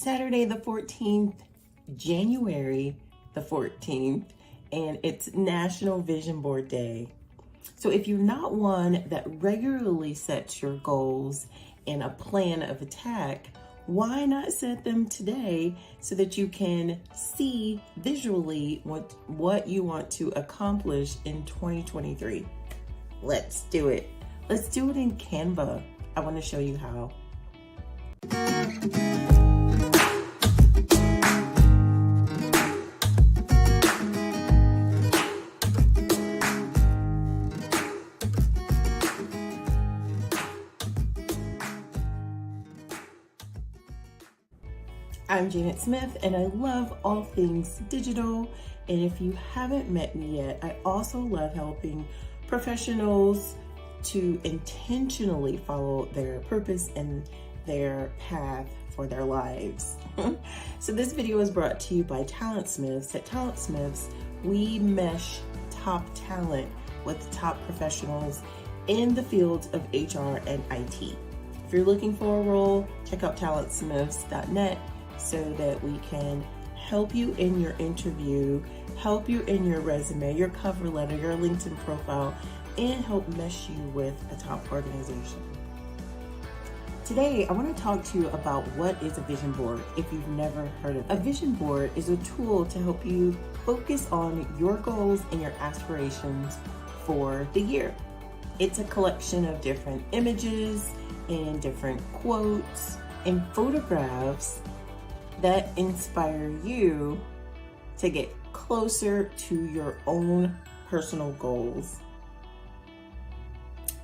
Saturday the 14th, January the 14th, and it's National Vision Board Day. So if you're not one that regularly sets your goals and a plan of attack, why not set them today so that you can see visually what you want to accomplish in 2023? Let's do it. Let's do it in Canva. I want to show you how. I'm Janet Smith, and I love all things digital. And if you haven't met me yet, I also love helping professionals to intentionally follow their purpose and their path for their lives. So this video is brought to you by Talent Smiths. At Talent Smiths, we mesh top talent with top professionals in the fields of HR and IT. If you're looking for a role, check out talentsmiths.net so that we can help you in your interview, help you in your resume, your cover letter, your LinkedIn profile, and help mesh you with a top organization. Today, I want to talk to you about what is a vision board if you've never heard of it. A vision board is a tool to help you focus on your goals and your aspirations for the year. It's a collection of different images and different quotes and photographs that inspire you to get closer to your own personal goals.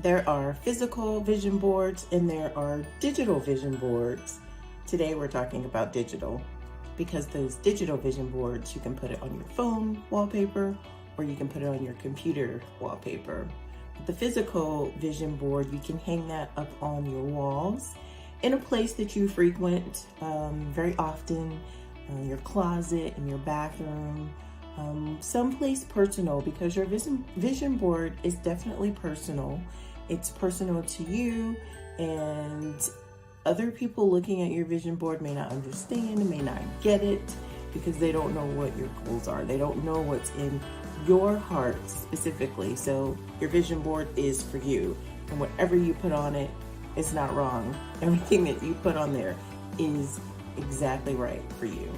There are physical vision boards and there are digital vision boards. Today we're talking about digital because those digital vision boards, you can put it on your phone wallpaper or you can put it on your computer wallpaper. The physical vision board, you can hang that up on your walls in a place that you frequent very often, your closet, in your bathroom, someplace personal, because your vision board is definitely personal. It's personal to you, and other people looking at your vision board may not understand, may not get it, because they don't know what your goals are. They don't know what's in your heart specifically. So your vision board is for you, and whatever you put on it, it's not wrong. Everything that you put on there is exactly right for you.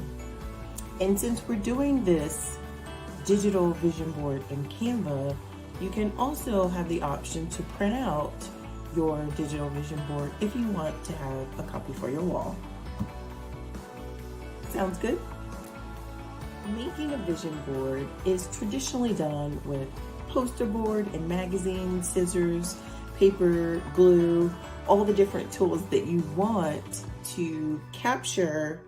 And since we're doing this digital vision board in Canva, you can also have the option to print out your digital vision board if you want to have a copy for your wall. Sounds good? Making a vision board is traditionally done with poster board and magazines, scissors, paper, glue, all the different tools that you want to capture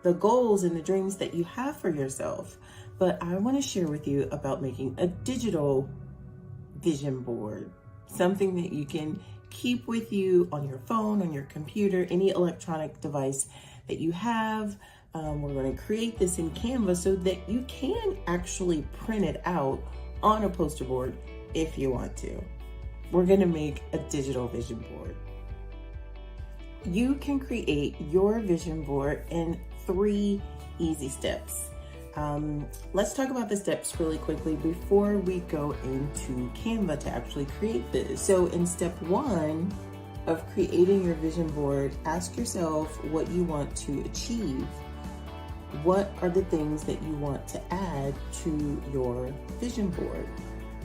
the goals and the dreams that you have for yourself. But I want to share with you about making a digital vision board, something that you can keep with you on your phone, on your computer, any electronic device that you have. We're going to create this in Canva so that you can actually print it out on a poster board if you want to. We're going to make a digital vision board. You can create your vision board in 3 easy steps. Let's talk about the steps really quickly before we go into Canva to actually create this. So in step 1 of creating your vision board, ask yourself what you want to achieve. What are the things that you want to add to your vision board?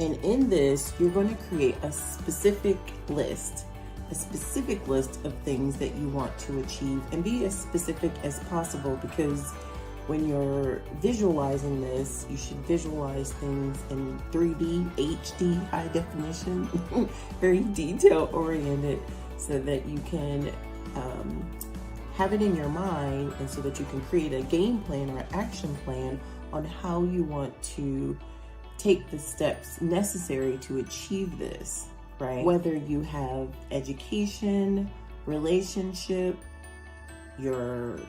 And in this, you're going to create a specific list of things that you want to achieve, and be as specific as possible, because when you're visualizing this, you should visualize things in 3D, HD, high definition, very detail oriented, so that you can have it in your mind, and so that you can create a game plan or an action plan on how you want to take the steps necessary to achieve this, right? Whether you have education, relationship, your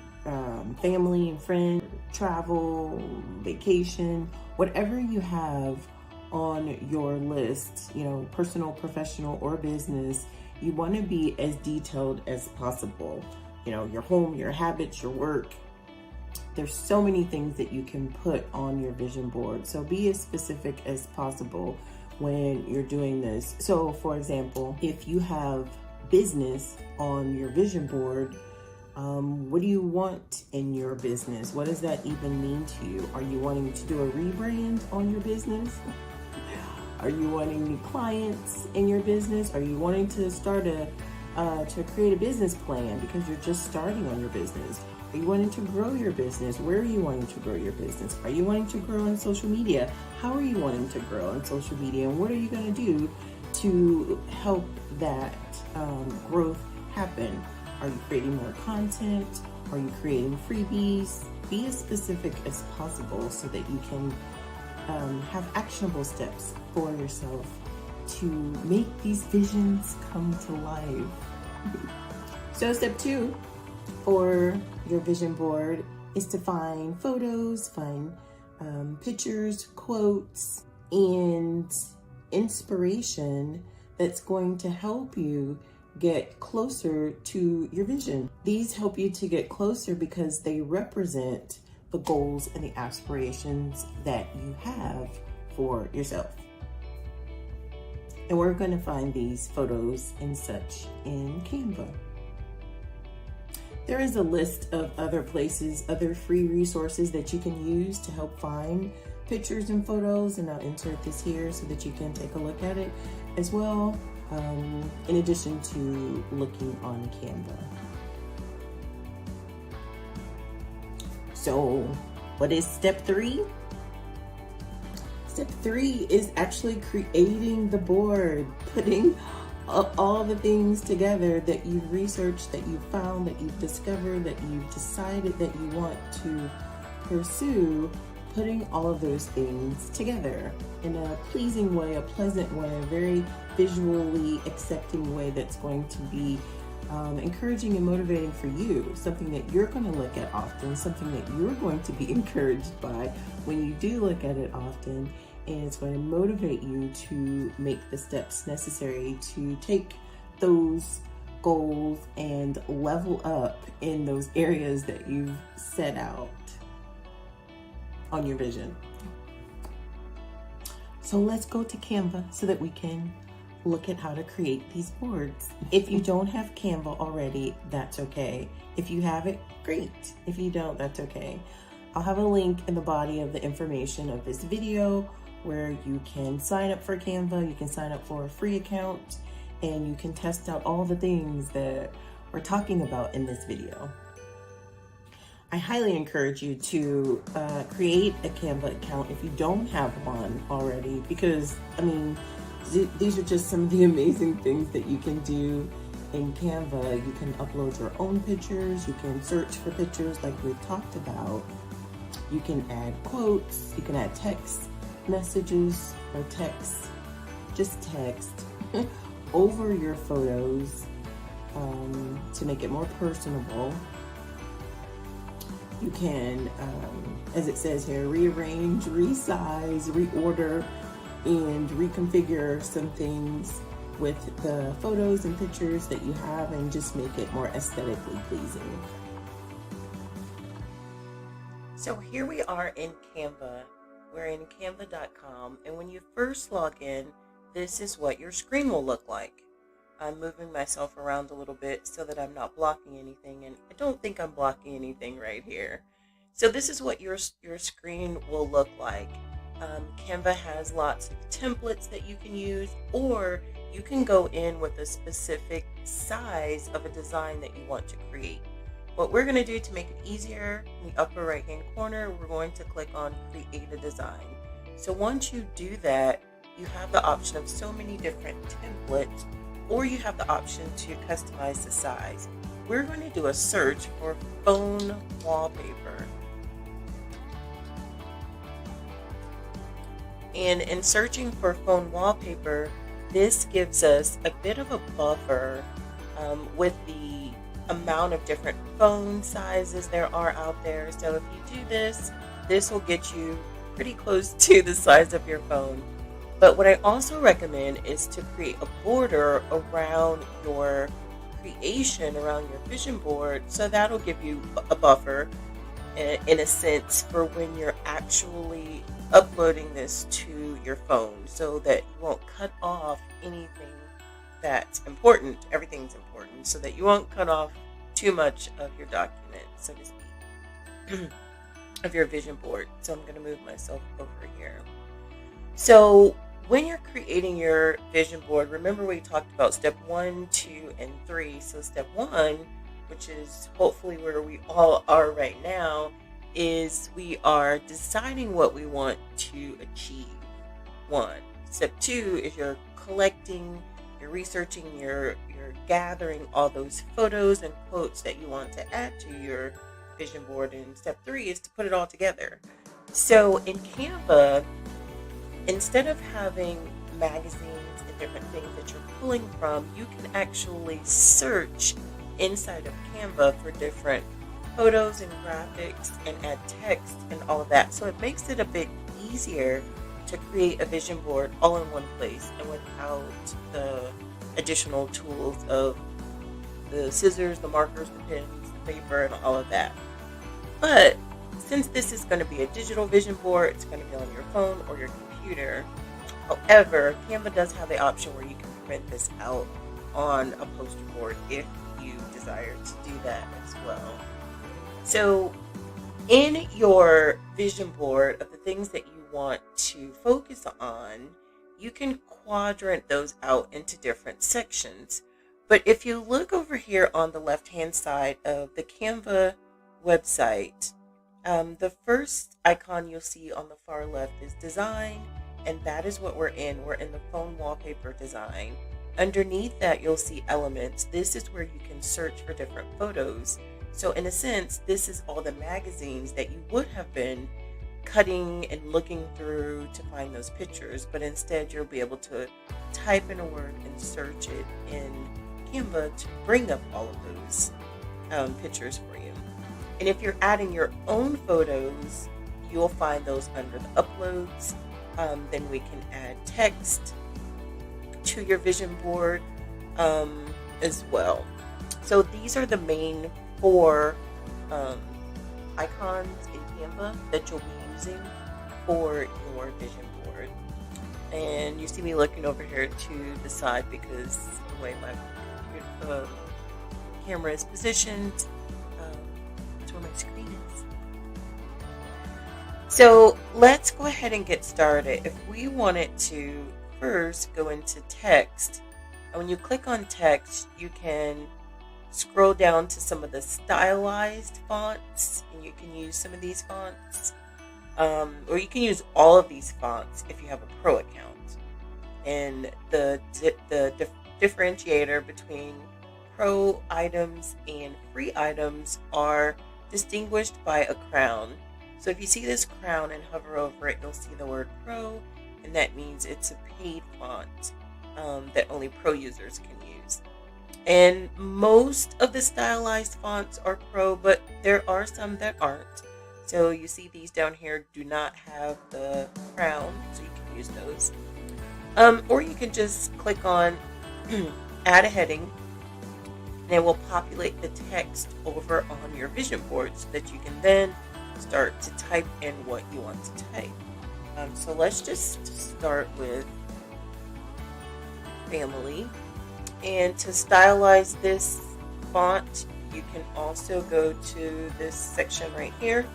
family and friends, travel, vacation, whatever you have on your list, you know, personal, professional, or business, you want to be as detailed as possible. You know, your home, your habits, your work, There's so many things that you can put on your vision board. So be as specific as possible when you're doing this. So for example, if you have business on your vision board, what do you want in your business? What does that even mean to you? Are you wanting to do a rebrand on your business? Are you wanting new clients in your business? Are you wanting to start to create a business plan because you're just starting on your business? Are you wanting to grow your business? Where are you wanting to grow your business? Are you wanting to grow on social media? How are you wanting to grow on social media? And what are you going to do to help that growth happen? Are you creating more content? Are you creating freebies? Be as specific as possible so that you can have actionable steps for yourself to make these visions come to life. So step 2 for your vision board is to find photos, find pictures, quotes, and inspiration that's going to help you get closer to your vision. These help you to get closer because they represent the goals and the aspirations that you have for yourself. And we're going to find these photos and such in Canva. There is a list of other places, other free resources that you can use to help find pictures and photos, and I'll insert this here so that you can take a look at it as well, in addition to looking on Canva. So what is step 3? Step 3 is actually creating the board, putting all the things together that you've researched, that you've found, that you've discovered, that you've decided that you want to pursue, putting all of those things together in a pleasing way, a pleasant way, a very visually accepting way that's going to be encouraging and motivating for you, something that you're going to look at often, something that you're going to be encouraged by when you do look at it often, and it's going to motivate you to make the steps necessary to take those goals and level up in those areas that you've set out on your vision. So let's go to Canva so that we can look at how to create these boards. If you don't have Canva already, that's okay. If you have it, great. If you don't, that's okay. I'll have a link in the body of the information of this video where you can sign up for Canva, you can sign up for a free account, and you can test out all the things that we're talking about in this video. I highly encourage you to create a Canva account if you don't have one already, because I mean, these are just some of the amazing things that you can do in Canva. You can upload your own pictures, you can search for pictures like we've talked about, you can add quotes, you can add text messages or just text over your photos to make it more personable. You can, as it says here, rearrange, resize, reorder, and reconfigure some things with the photos and pictures that you have and just make it more aesthetically pleasing. So here we are in Canva. We're in canva.com, and when you first log in, this is what your screen will look like. I'm moving myself around a little bit so that I'm not blocking anything, and I don't think I'm blocking anything right here. So this is what your screen will look like. Canva has lots of templates that you can use, or you can go in with a specific size of a design that you want to create. What we're going to do to make it easier, in the upper right hand corner, we're going to click on create a design. So once you do that, you have the option of so many different templates, or you have the option to customize the size. We're going to do a search for phone wallpaper. And in searching for phone wallpaper, this gives us a bit of a buffer with the amount of different phone sizes there are out there. So if you do this, this will get you pretty close to the size of your phone. But what I also recommend is to create a border around your creation, around your vision board, so that'll give you a buffer in a sense for when you're actually uploading this to your phone, so that you won't cut off anything that's important. Everything's important, so that you won't cut off too much of your document, so to speak, of your vision board. So I'm going to move myself over here. So when you're creating your vision board, remember we talked about step 1, 2, and 3. So step 1, which is hopefully where we all are right now, is we are deciding what we want to achieve. 1. Step 2 is you're collecting, you're researching, you're gathering all those photos and quotes that you want to add to your vision board. And step 3 is to put it all together. So in Canva, instead of having magazines and different things that you're pulling from, you can actually search inside of Canva for different photos and graphics and add text and all of that. So it makes it a bit easier to create a vision board all in one place and without the additional tools of the scissors, the markers, the pens, the paper, and all of that. But since this is going to be a digital vision board, it's going to be on your phone or your computer. However, Canva does have the option where you can print this out on a poster board if you desire to do that as well. So in your vision board of the things that you want to focus on, you can quadrant those out into different sections. But if you look over here on the left-hand side of the Canva website, the first icon you'll see on the far left is design, and that is what we're in. We're in the phone wallpaper design. Underneath that, you'll see elements. This is where you can search for different photos. So in a sense, this is all the magazines that you would have been cutting and looking through to find those pictures, but instead you'll be able to type in a word and search it in Canva to bring up all of those pictures for you. And if you're adding your own photos, you'll find those under the uploads. Then we can add text to your vision board as well. So these are the main 4 icons in Canva that you'll be using for your vision board. And you see me looking over here to the side because the way my camera is positioned, that's where my screen is. So let's go ahead and get started. If we wanted to first go into text, and when you click on text, you can scroll down to some of the stylized fonts, and you can use some of these fonts, or you can use all of these fonts if you have a pro account. And the differentiator between pro items and free items are distinguished by a crown. So if you see this crown and hover over it, you'll see the word pro, and that means it's a paid font that only pro users can use. And most of the stylized fonts are pro, but there are some that aren't. So you see these down here do not have the crown, so you can use those. Or you can just click on add a heading, and it will populate the text over on your vision board so that you can then start to type in what you want to type. So let's just start with family. And to stylize this font, you can also go to this section right here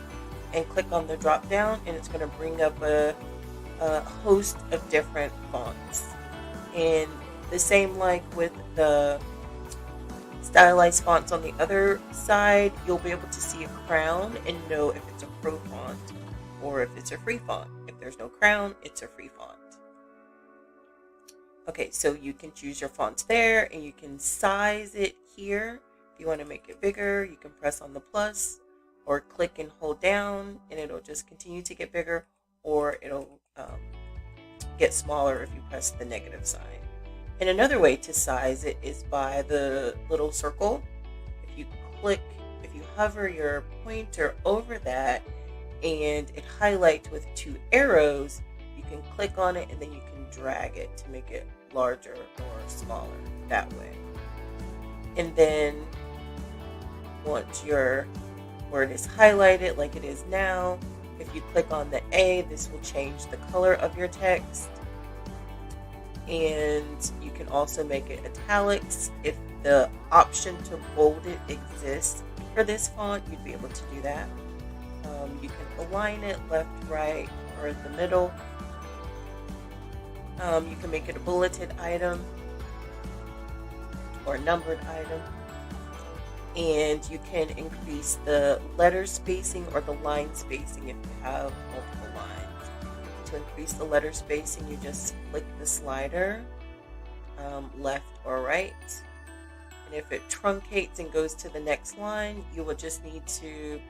and click on the drop down, and it's going to bring up a host of different fonts. And the same like with the stylized fonts on the other side, you'll be able to see a crown and know if it's a pro font or if it's a free font. If there's no crown, it's a free font. Okay, so you can choose your fonts there, and you can size it here. If you want to make it bigger, you can press on the plus or click and hold down, and it'll just continue to get bigger, or it'll get smaller if you press the negative sign. And another way to size it is by the little circle. If you hover your pointer over that and it highlights with 2 arrows, you can click on it and then you can drag it to make it larger or smaller that way. And then once your where it is highlighted like it is now. If you click on the A, this will change the color of your text. And you can also make it italics. If the option to bold it exists for this font, you'd be able to do that. You can align it left, right, or in the middle. You can make it a bulleted item or a numbered item. And you can increase the letter spacing or the line spacing if you have multiple lines. To increase the letter spacing, you just click the slider, left or right. And if it truncates and goes to the next line, you will just need to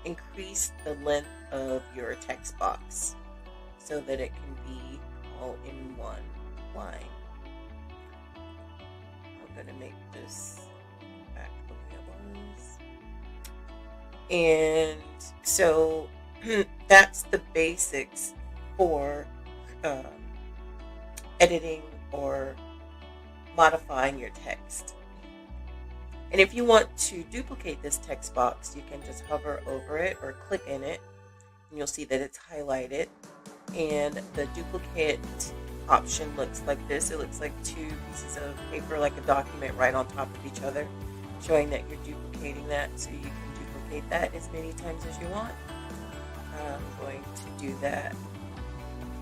increase the length of your text box so that it can be all in one line. I'm going to make this back the way it was. And so that's the basics for editing or modifying your text. And if you want to duplicate this text box, you can just hover over it or click in it, and you'll see that it's highlighted. And the duplicate option looks like this. It looks like two pieces of paper, like a document, right on top of each other, showing that you're duplicating that, so you can duplicate that as many times as you want. I'm going to do that a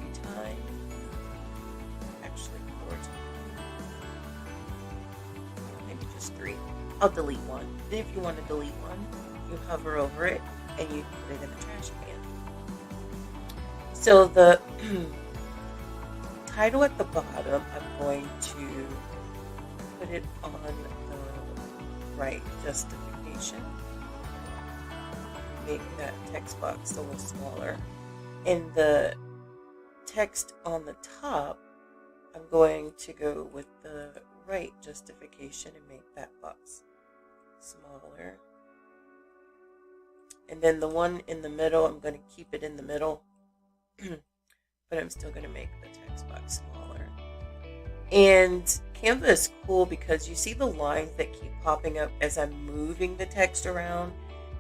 few times, actually 4 times, maybe just 3. I'll delete one. And if you want to delete one, you hover over it and you put it in the trash can. So the title at the bottom, I'm going to put it on the right, justification. Make that text box a little smaller. And the text on the top, I'm going to go with the right, justification, and make that box smaller. And then the one in the middle, I'm going to keep it in the middle, but I'm still going to make the text box smaller. And Canva is cool because you see the lines that keep popping up as I'm moving the text around.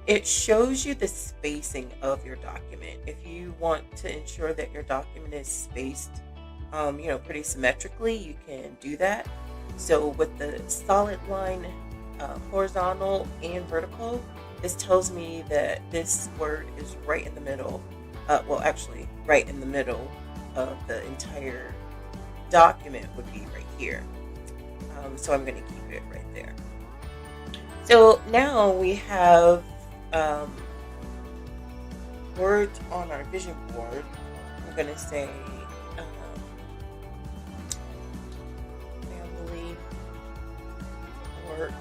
It shows you the spacing of your document. If you want to ensure that your document is spaced, pretty symmetrically, you can do that. So with the solid line, horizontal and vertical, this tells me that this word is right in the middle. Right in the middle of the entire document would be right here. So I'm going to keep it right there. So now we have words on our vision board. I'm going to say family, work,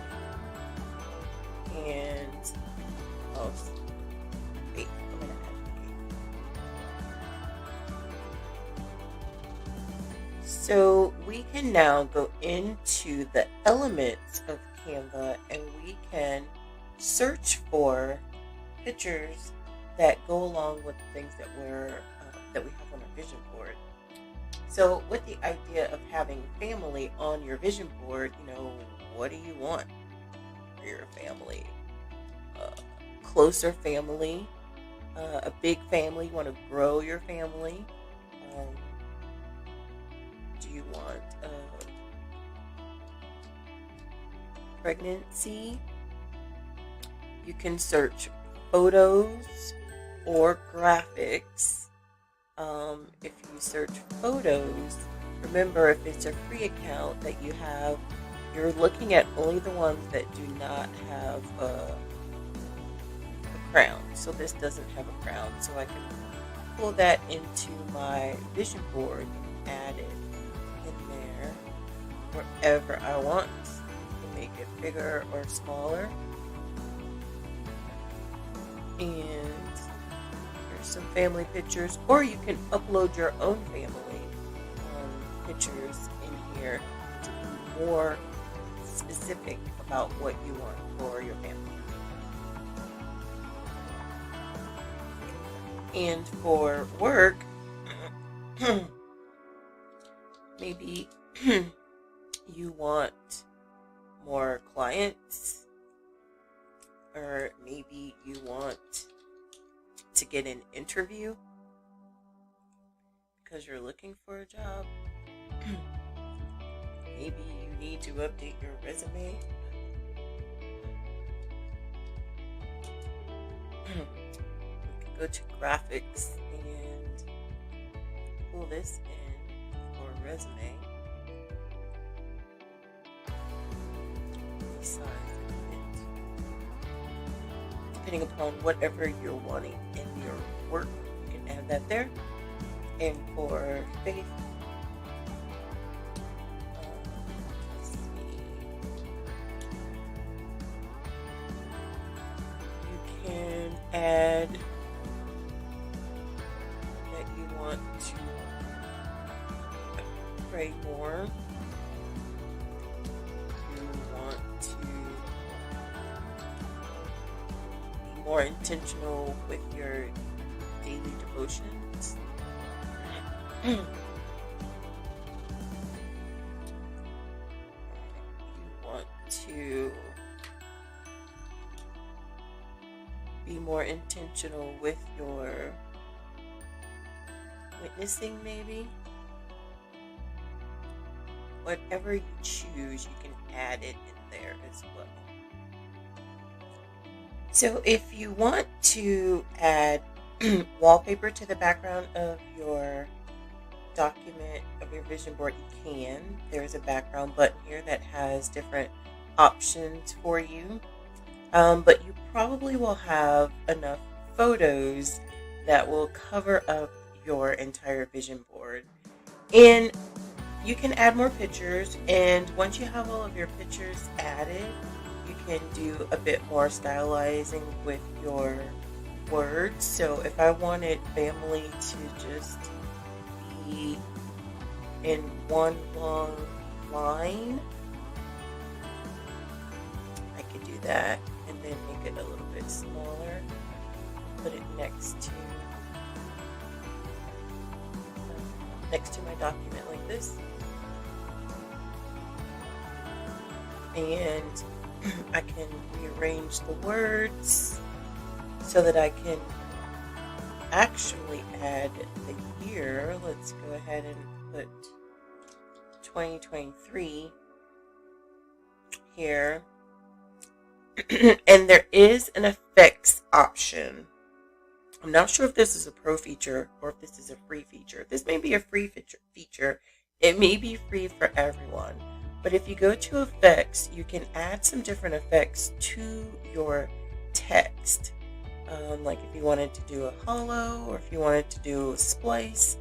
and I'm going to add. So we can now go into the elements of Canva and we can search for pictures that go along with the things that we have on our vision board. So with the idea of having family on your vision board, what do you want for your family? Closer family, a big family, you want to grow your family. Do you want pregnancy? You can search photos or graphics. If you search photos, remember if it's a free account that you have, you're looking at only the ones that do not have a crown. So this doesn't have a crown. So I can pull that into my vision board and add it in there wherever I want. You can make it bigger or smaller. And there's some family pictures, or you can upload your own family pictures in here to be more specific about what you want for your family. And for work, maybe you want more clients, or maybe to get an interview because you're looking for a job. Maybe you need to update your resume. We can go to graphics and pull this in for a resume. Resize it. Depending upon whatever you're wanting in your work, you can add that there. And for faith, let's see, you can add that you want to pray more. You want to be more intentional with your daily devotions. You want to be more intentional with your witnessing, maybe. Whatever you choose, you can add it in there as well. So if you want to add wallpaper to the background of your document, of your vision board, you can. There's a background button here that has different options for you. But you probably will have enough photos that will cover up your entire vision board. And you can add more pictures, and once you have all of your pictures added, you can do a bit more stylizing with your words. So if I wanted family to just be in one long line, I could do that and then make it a little bit smaller, put it next to my document like this, and I can rearrange the words so that I can actually add the year. Let's go ahead and put 2023 here. And there is an effects option. I'm not sure if this is a pro feature or if this is a free feature. This may be a free feature. It may be free for everyone. But if you go to effects, you can add some different effects to your text. Like if you wanted to do a hollow, or if you wanted to do a splice,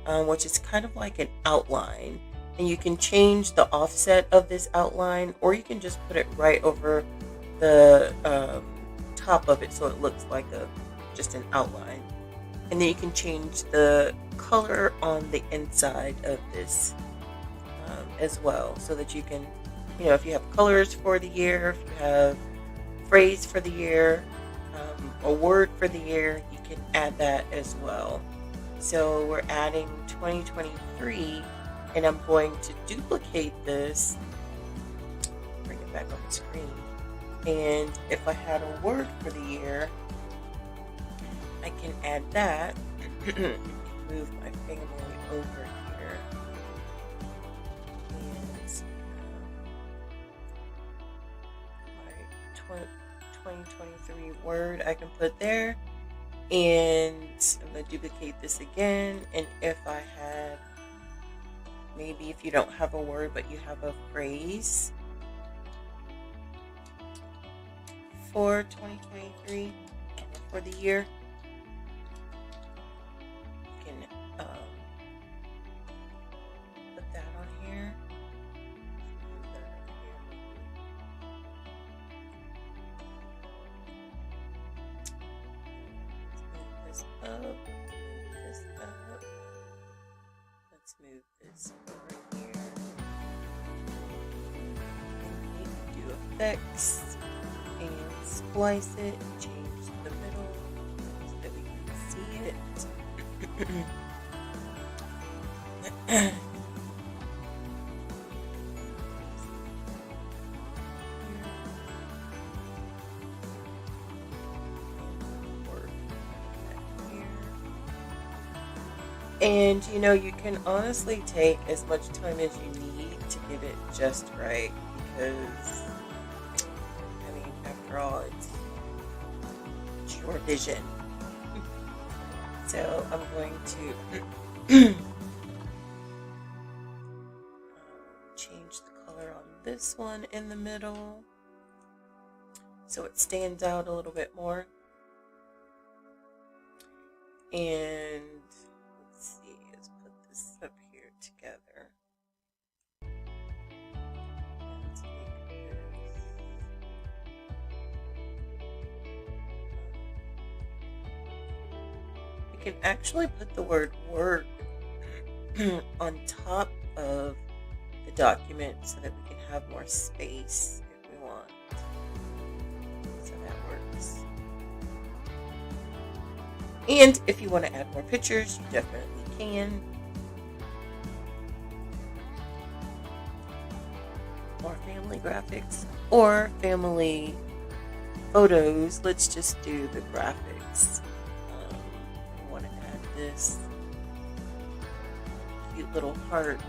which is kind of like an outline. And you can change the offset of this outline, or you can just put it right over the top of it so it looks like just an outline. And then you can change the color on the inside of this as well, so that you can, if you have colors for the year, if you have phrase for the year, a word for the year, you can add that as well. So we're adding 2023, and I'm going to duplicate this, bring it back on the screen, and if I had a word for the year, I can add that. Move my family over here, and my 2023 word I can put there, and I'm going to duplicate this again. And if I had, maybe if you don't have a word but you have a phrase for 2023 for the year, you can put that on here. Move this up. Let's move this over here. And you can do effects and splice it, change the middle so that we can see it. And you can honestly take as much time as you need to get it just right because, I mean, after all, it's your vision. So I'm going to change the color on this one in the middle so it stands out a little bit more. And let's see, let's put this up here together. Let's make this. We can actually put the word work on top of the document so that we can have more space if we want. So that works. And if you want to add more pictures, you definitely can. Or family graphics or family photos. Let's just do the graphics. I want to add this cute little heart.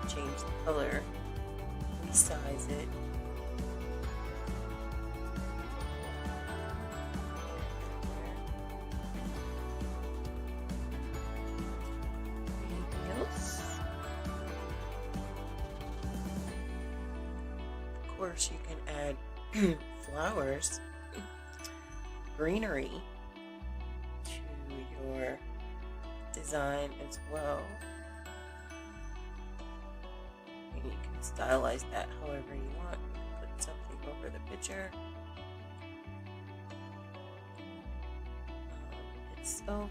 Change the color. Resize it. Of course, you can add flowers, greenery to your design as well. And you can stylize that however you want. You can put something over the picture itself.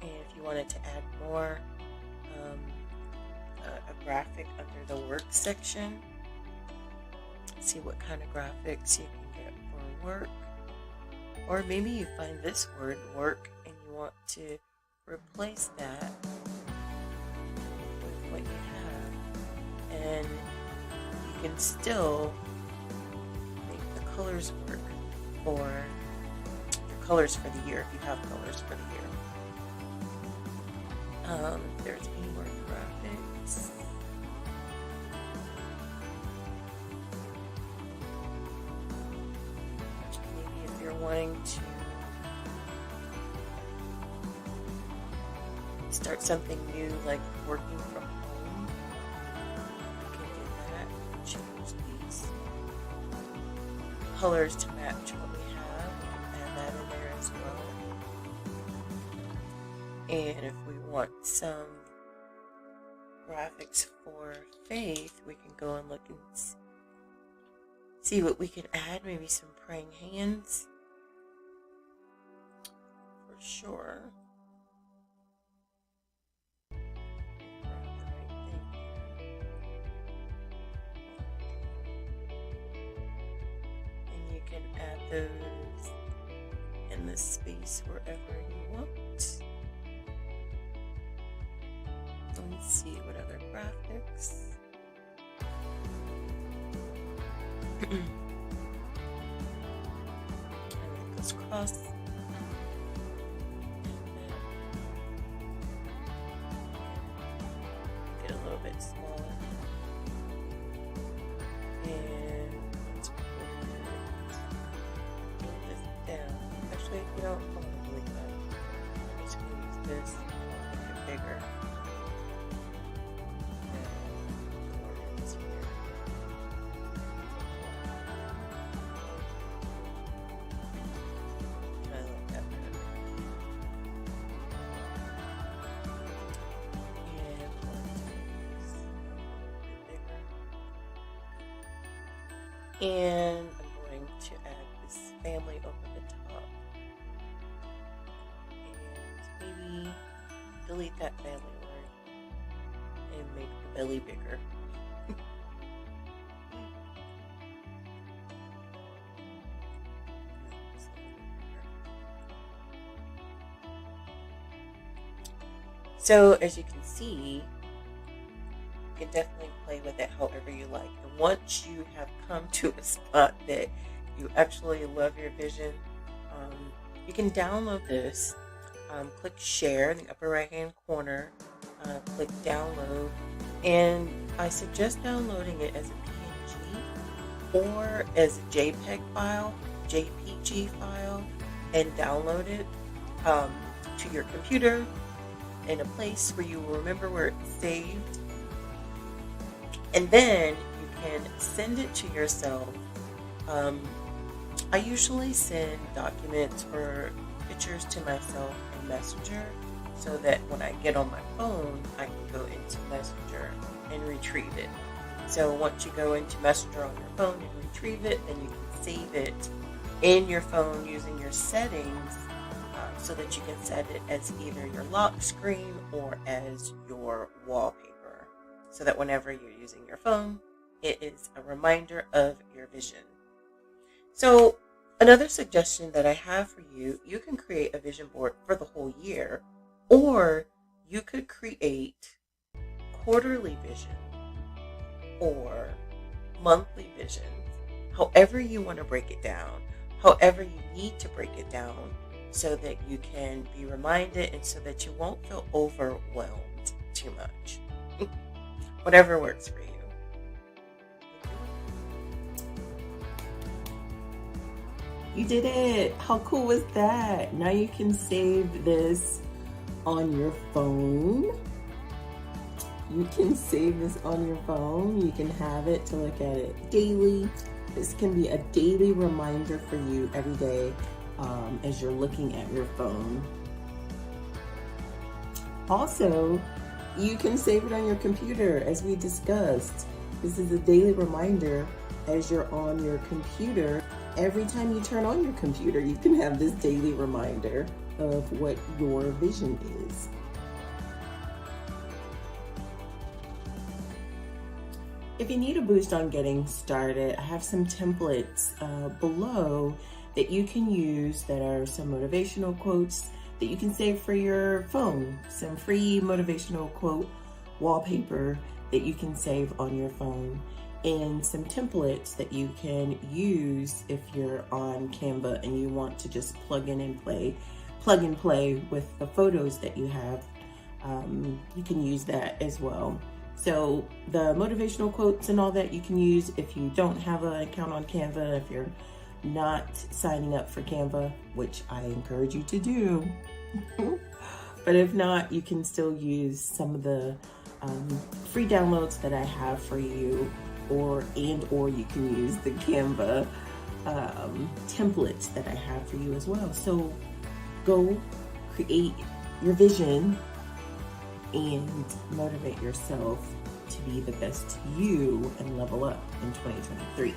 And if you wanted to add more, a graphic under the work section. See what kind of graphics you can get for work. Or maybe you find this word, work, and you want to replace that with what you have. And you can still make the colors work for your colors for the year, if you have colors for the year. If there's any more graphics. Maybe if you're wanting to start something new, like working from home, you can do that. Change these colors to match what we have. Add that in there as well. And if we want some graphics for Faith, we can go and look and see what we can add. Maybe some praying hands. For sure. And you can add those in the space wherever you want. Let's see what other graphics. I make this cross. Get a little bit smaller. And let's put this down. Actually, I'm going to delete that. I'm just going to use this and make it bigger. And I'm going to add this family over the top. And maybe delete that family word and make the belly bigger. So as you can see, you can definitely play with it however you like. And once you have come to a spot that you actually love your vision, You can download this. Click share in the upper right hand corner. Click download. And I suggest downloading it as a PNG or as a JPEG file, JPG file, and download it to your computer in a place where you will remember where it's saved. And then you can send it to yourself. I usually send documents or pictures to myself in Messenger so that when I get on my phone, I can go into Messenger and retrieve it. So once you go into Messenger on your phone and retrieve it, then you can save it in your phone using your settings so that you can set it as either your lock screen or as your wallpaper, so that whenever you're using your phone, it is a reminder of your vision. So another suggestion that I have for you, you can create a vision board for the whole year, or you could create quarterly vision or monthly visions, however you want to break it down, however you need to break it down, so that you can be reminded and so that you won't feel overwhelmed too much. Whatever works for you. You did it! How cool was that? Now you can save this on your phone. You can save this on your phone. You can have it to look at it daily. This can be a daily reminder for you every day as you're looking at your phone. Also, you can save it on your computer, as we discussed. This is a daily reminder as you're on your computer. Every time you turn on your computer, you can have this daily reminder of what your vision is. If you need a boost on getting started, I have some templates below that you can use that are some motivational quotes that you can save for your phone. Some free motivational quote wallpaper that you can save on your phone, and some templates that you can use if you're on Canva and you want to just plug and play with the photos that you have. You can use that as well. So the motivational quotes and all that you can use if you don't have an account on Canva, if you're not signing up for Canva, which I encourage you to do. But if not, you can still use some of the free downloads that I have for you, or you can use the Canva templates that I have for you as well. So go create your vision and motivate yourself to be the best you and level up in 2023.